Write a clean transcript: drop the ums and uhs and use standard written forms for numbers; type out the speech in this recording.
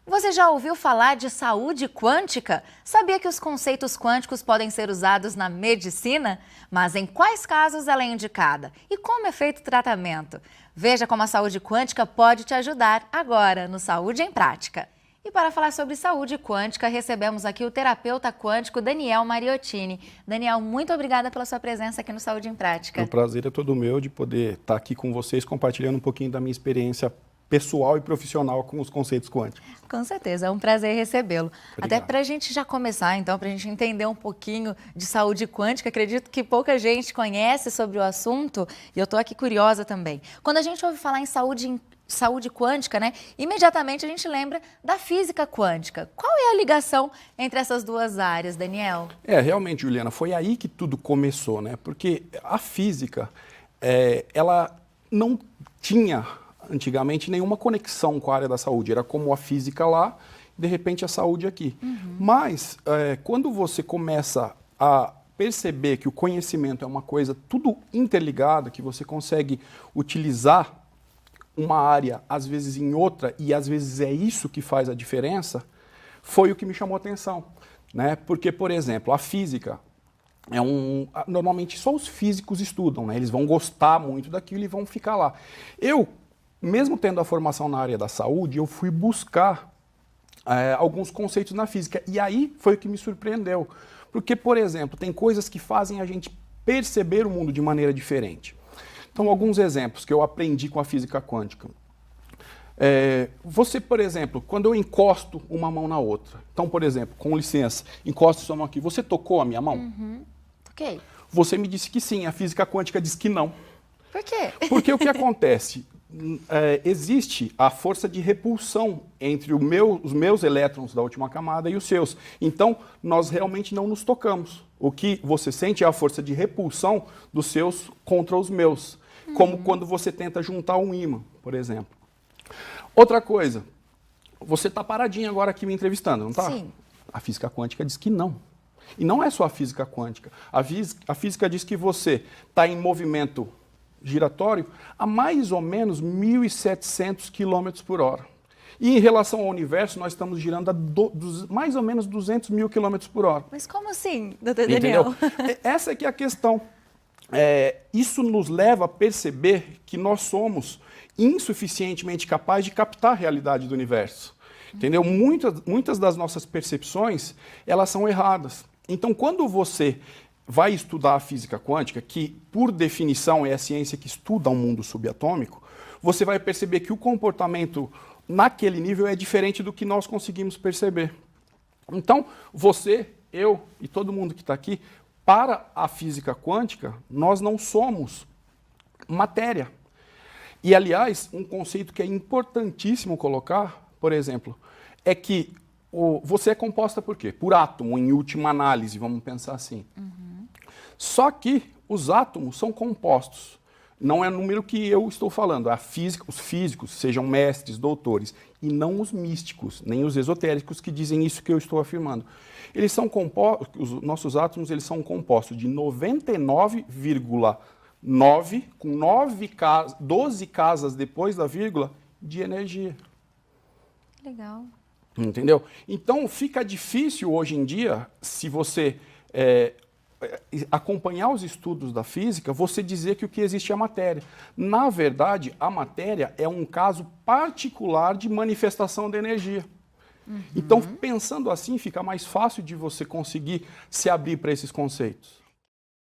Você já ouviu falar de saúde quântica? Sabia que os conceitos quânticos podem ser usados na medicina? Mas em quais casos ela é indicada? E como é feito o tratamento? Veja como a saúde quântica pode te ajudar agora no Saúde em Prática. E para falar sobre saúde quântica, recebemos aqui o terapeuta quântico Daniel Mariottini. Daniel, muito obrigada pela sua presença aqui no Saúde em Prática. O prazer é todo meu de poder estar aqui com vocês, compartilhando um pouquinho da minha experiência pessoal e profissional com os conceitos quânticos. Com certeza, é um prazer recebê-lo. Obrigado. Até para a gente já começar, então, para a gente entender um pouquinho de saúde quântica, acredito que pouca gente conhece sobre o assunto e eu estou aqui curiosa também. Quando a gente ouve falar em saúde quântica, né, imediatamente a gente lembra da física quântica. Qual é a ligação entre essas duas áreas, Daniel? Realmente, Juliana, foi aí que tudo começou, né? Porque a física, ela não tinha antigamente nenhuma conexão com a área da saúde. Era como a física lá, de repente a saúde aqui. Mas quando você começa a perceber que o conhecimento é uma coisa tudo interligada, que você consegue utilizar uma área, às vezes em outra, e às vezes é isso que faz a diferença, foi o que me chamou a atenção, né? Porque, por exemplo, a física normalmente só os físicos estudam, né? Eles vão gostar muito daquilo e vão ficar lá. Eu, mesmo tendo a formação na área da saúde, eu fui buscar alguns conceitos na física. E aí foi o que me surpreendeu. Porque, por exemplo, tem coisas que fazem a gente perceber o mundo de maneira diferente. Então, alguns exemplos que eu aprendi com a física quântica. Você, por exemplo, quando eu encosto uma mão na outra. Então, por exemplo, com licença, encosto sua mão aqui. Você tocou a minha mão? Ok. Você me disse que sim. A física quântica diz que não. Por quê? Porque o que acontece? Existe a força de repulsão entre os meus elétrons da última camada e os seus. Então, nós realmente não nos tocamos. O que você sente é a força de repulsão dos seus contra os meus. Como quando você tenta juntar um ímã, por exemplo. Outra coisa, você está paradinho agora aqui me entrevistando, não está? Sim. A física quântica diz que não. E não é só a física quântica. A física diz que você está em movimento giratório a mais ou menos 1.700 km por hora. E em relação ao universo, nós estamos girando a mais ou menos 200 mil km por hora. Mas como assim, doutor Daniel? Essa é que é a questão. Isso nos leva a perceber que nós somos insuficientemente capazes de captar a realidade do universo. Entendeu? Muitas das nossas percepções, elas são erradas. Então, quando você vai estudar a física quântica, que por definição é a ciência que estuda o mundo subatômico, você vai perceber que o comportamento naquele nível é diferente do que nós conseguimos perceber. Então, você, eu e todo mundo que está aqui, para a física quântica, nós não somos matéria. E, aliás, um conceito que é importantíssimo colocar, por exemplo, é que você é composta por quê? Por átomo, em última análise, vamos pensar assim. Só que os átomos são compostos. Não é o número que eu estou falando. Os físicos, sejam mestres, doutores, e não os místicos, nem os esotéricos que dizem isso que eu estou afirmando. Eles são compostos, os nossos átomos, eles são compostos de 99,9, com 12 casas depois da vírgula, de energia. Legal. Entendeu? Então fica difícil hoje em dia, se você acompanhar os estudos da física, você dizer que o que existe é a matéria. Na verdade, a matéria é um caso particular de manifestação da energia. Então, pensando assim, fica mais fácil de você conseguir se abrir para esses conceitos.